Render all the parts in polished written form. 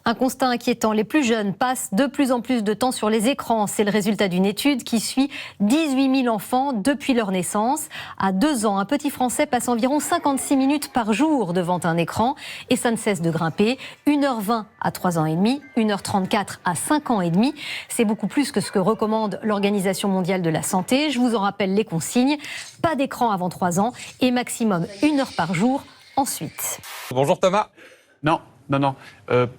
Un constat inquiétant, les plus jeunes passent de plus en plus de temps sur les écrans. C'est le résultat d'une étude qui suit 18 000 enfants depuis leur naissance. À 2 ans, un petit Français passe environ 56 minutes par jour devant un écran et ça ne cesse de grimper. 1h20 à 3 ans et demi, 1h34 à 5 ans et demi. C'est beaucoup plus que ce que recommande l'Organisation mondiale de la santé. Je vous en rappelle les consignes. Pas d'écran avant 3 ans et maximum 1 heure par jour ensuite. Bonjour Thomas. Non.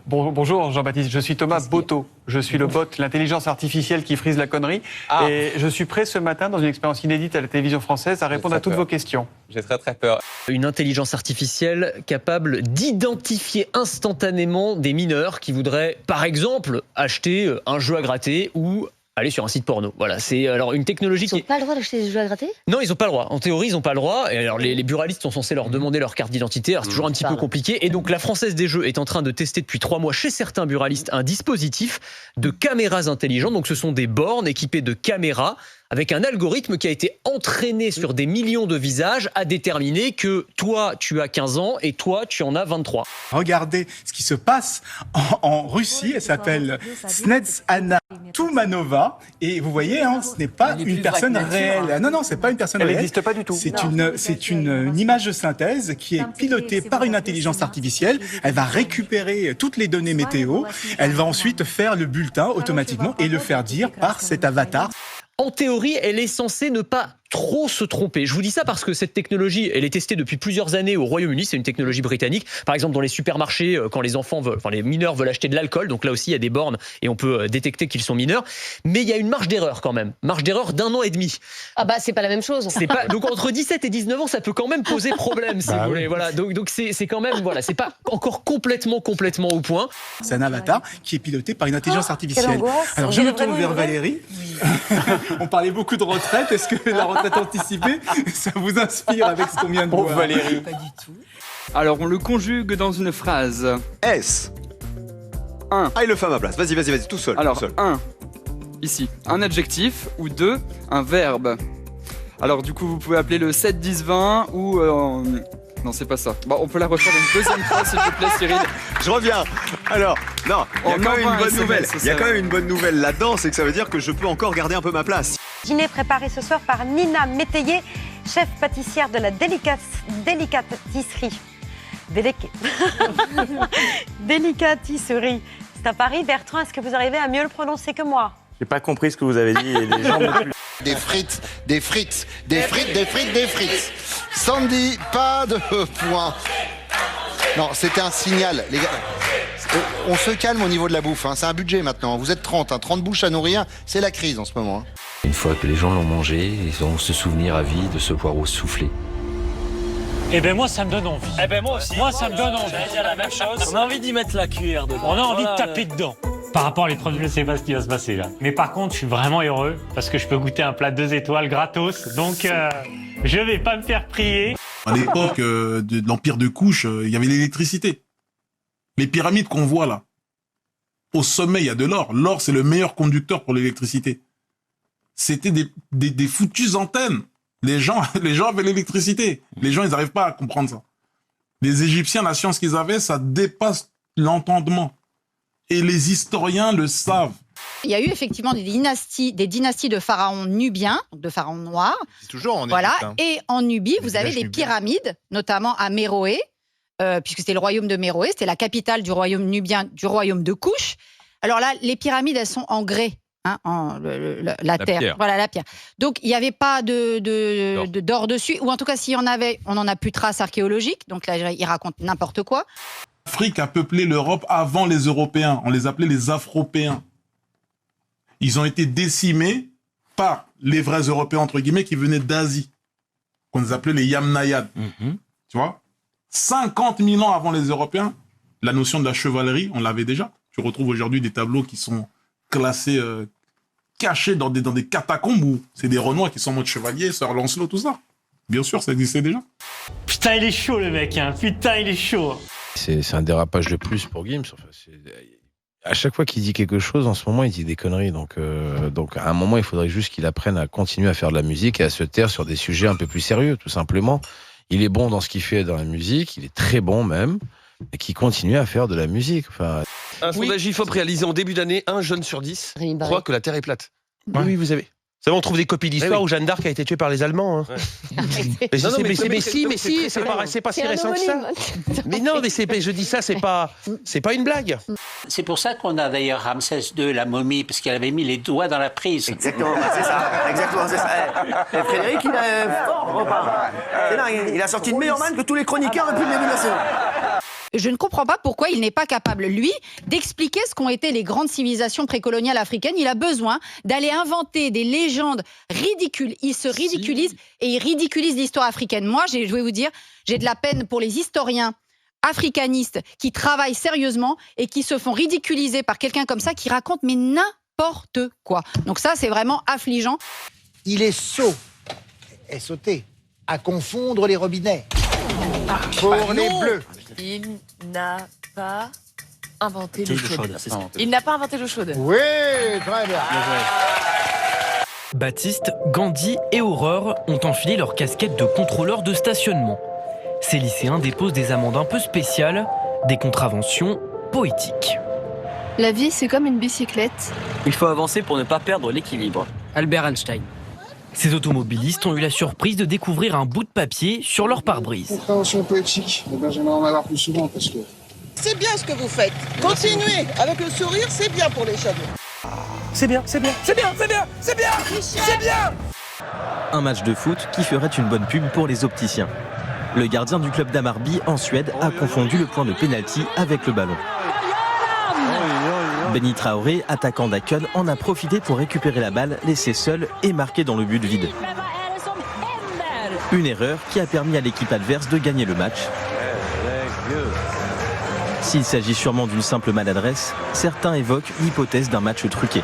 Bonjour Jean-Baptiste, je suis Thomas Boto. Je suis le bot, l'intelligence artificielle qui frise la connerie. Et je suis prêt ce matin, dans une expérience inédite à la télévision française, à répondre à toutes vos questions. J'ai très peur. Une intelligence artificielle capable d'identifier instantanément des mineurs qui voudraient, par exemple, acheter un jeu à gratter ou aller sur un site porno. Voilà, c'est alors une technologie qui... Ils n'ont pas le droit d'acheter des jeux à gratter ? Non, ils n'ont pas le droit. En théorie, ils n'ont pas le droit. Et alors, les buralistes sont censés leur demander leur carte d'identité. Alors, c'est toujours un petit peu compliqué. Et donc, la Française des Jeux est en train de tester depuis 3 mois chez certains buralistes un dispositif de caméras intelligentes. Donc, ce sont des bornes équipées de caméras avec un algorithme qui a été entraîné sur des millions de visages à déterminer que toi, tu as 15 ans et toi, tu en as 23. Regardez ce qui se passe en Russie. Elle s'appelle Snezhana Tumanova. Et vous voyez, ce n'est pas une personne réelle. Non, c'est pas une personne réelle. Elle n'existe pas du tout. C'est une image de synthèse qui est pilotée par une intelligence artificielle. Elle va récupérer toutes les données météo. Elle va ensuite faire le bulletin automatiquement et le faire dire par cet avatar. En théorie, elle est censée ne pas trop se tromper. Je vous dis ça parce que cette technologie, elle est testée depuis plusieurs années au Royaume-Uni. C'est une technologie britannique. Par exemple, dans les supermarchés, quand les mineurs veulent acheter de l'alcool, donc là aussi, il y a des bornes et on peut détecter qu'ils sont mineurs. Mais il y a une marge d'erreur quand même. Marge d'erreur d'1 an et demi. Ah bah, c'est pas la même chose. Donc entre 17 et 19 ans, ça peut quand même poser problème, si vous voulez. Voilà. Donc c'est quand même, voilà, c'est pas encore complètement au point. C'est un avatar qui est piloté par une intelligence artificielle. Alors, je me tourne vers Valérie. Oui. On parlait beaucoup de retraite. Est-ce que la retraite anticipée, ça vous inspire avec ce qu'on vient de voir ? Valérie. Pas du tout. Alors, on le conjugue dans une phrase. S. 1. Ah, il le fait à ma place. Vas-y, tout seul. Alors, tout seul. 1. Ici, un adjectif ou 2, un verbe. Alors, du coup, vous pouvez appeler le 7, 10, 20 ou... Non, c'est pas ça. Bon, on peut la refaire une deuxième fois, s'il vous plaît, Cyril. Je reviens. Alors, non, il y a quand même une bonne nouvelle. Il y a quand même une bonne nouvelle là-dedans, c'est que ça veut dire que je peux encore garder un peu ma place. Dîner préparé ce soir par Nina Métayer, chef pâtissière de la délicatisserie. Délicatisserie. C'est à Paris. Bertrand, est-ce que vous arrivez à mieux le prononcer que moi ? J'ai pas compris ce que vous avez dit et les gens m'ont plus. Des frites. Sandy, pas de point. Non, c'était un signal, les gars. On se calme au niveau de la bouffe, c'est un budget maintenant. Vous êtes 30, 30 bouches à nourrir, c'est la crise en ce moment. Une fois que les gens l'ont mangé, ils vont se souvenir à vie de ce poireau soufflé. Eh ben moi ça me donne envie. Eh ben moi aussi. Moi ça me donne envie. J'allais dire la même chose. On a envie d'y mettre la cuillère dedans. On a envie de taper dedans. Par rapport à l'épreuve, je ne sais pas ce qui va se passer là. Mais par contre, je suis vraiment heureux parce que je peux goûter un plat 2 étoiles gratos. Donc, je vais pas me faire prier. À l'époque de l'Empire de Couche, il y avait l'électricité. Les pyramides qu'on voit là, au sommet, il y a de l'or. L'or, c'est le meilleur conducteur pour l'électricité. C'était des foutues antennes. Les gens avaient l'électricité. Les gens, ils n'arrivent pas à comprendre ça. Les Égyptiens, la science qu'ils avaient, ça dépasse l'entendement. Et les historiens le savent. Il y a eu effectivement des dynasties de pharaons nubiens, de pharaons noirs. C'est toujours en Égypte. Voilà. Et en Nubie, vous avez des pyramides, notamment à Méroé, puisque c'était le royaume de Méroé, c'était la capitale du royaume nubien, du royaume de Couche. Alors là, les pyramides, elles sont en grès. La terre. Pierre. Voilà, la pierre. Donc, il n'y avait pas d'or dessus. Ou en tout cas, s'il y en avait, on n'en a plus de traces archéologiques. Donc là, il raconte n'importe quoi. L'Afrique a peuplé l'Europe avant les Européens. On les appelait les Afropéens. Ils ont été décimés par les vrais Européens, entre guillemets, qui venaient d'Asie. Qu'on les appelait les Yamnayades. Tu vois ? 50 000 ans avant les Européens, la notion de la chevalerie, on l'avait déjà. Tu retrouves aujourd'hui des tableaux qui sont classés, cachés dans des catacombes où c'est des Renois qui sont en mode chevalier, Sir Lancelot, tout ça. Bien sûr, ça existait déjà. Putain, il est chaud le mec, hein. Putain, il est chaud. C'est un dérapage de plus pour Gims. Enfin, à chaque fois qu'il dit quelque chose, en ce moment, il dit des conneries. Donc à un moment, il faudrait juste qu'il apprenne à continuer à faire de la musique et à se taire sur des sujets un peu plus sérieux, tout simplement. Il est bon dans ce qu'il fait dans la musique, il est très bon même. et qui continuent à faire de la musique. Enfin, un sondage IFOP réalisé en début d'année, 1 jeune sur 10 croit que la Terre est plate. Oui, vous avez. Ça va, on trouve des copies d'histoire où Jeanne d'Arc a été tuée par les Allemands. Hein. Mais si, c'est pas si récent que ça. Mais non, mais je dis ça, c'est pas une blague. C'est pour ça qu'on a d'ailleurs Ramsès II, la momie, parce qu'elle avait mis les doigts dans la prise. Exactement, c'est ça. Exactement, c'est ça. Et Frédéric, il a fort repas. C'est dingue, il a sorti une meilleure manne que tous les chroniqueurs depuis le début de la saison. Je ne comprends pas pourquoi il n'est pas capable, lui, d'expliquer ce qu'ont été les grandes civilisations précoloniales africaines. Il a besoin d'aller inventer des légendes ridicules. Il se ridiculise et il ridiculise l'histoire africaine. Moi, je vais vous dire, j'ai de la peine pour les historiens africanistes qui travaillent sérieusement et qui se font ridiculiser par quelqu'un comme ça qui raconte mais n'importe quoi. Donc ça, c'est vraiment affligeant. Il est sot, sauté, à confondre les robinets. Pour les bleus. Il n'a pas inventé l'eau chaude. Il n'a pas inventé l'eau chaude. Oui, très bien. Baptiste, Gandhi et Aurore ont enfilé leur casquette de contrôleur de stationnement. Ces lycéens déposent des amendes un peu spéciales, des contraventions poétiques. La vie, c'est comme une bicyclette. Il faut avancer pour ne pas perdre l'équilibre. Albert Einstein. Ces automobilistes ont eu la surprise de découvrir un bout de papier sur leur pare-brise. Compréhension poétique, j'aimerais en avoir plus souvent parce que... C'est bien ce que vous faites. Continuez. Avec le sourire, c'est bien pour les jeunes. C'est bien, c'est bien, c'est bien, c'est bien, c'est bien, c'est bien. Un match de foot qui ferait une bonne pub pour les opticiens. Le gardien du club d'Amarby en Suède a confondu le point de pénalty avec le ballon. Benny Traoré, attaquant d'Aken, en a profité pour récupérer la balle, laissée seule et marquer dans le but vide. Une erreur qui a permis à l'équipe adverse de gagner le match. S'il s'agit sûrement d'une simple maladresse, certains évoquent l'hypothèse d'un match truqué.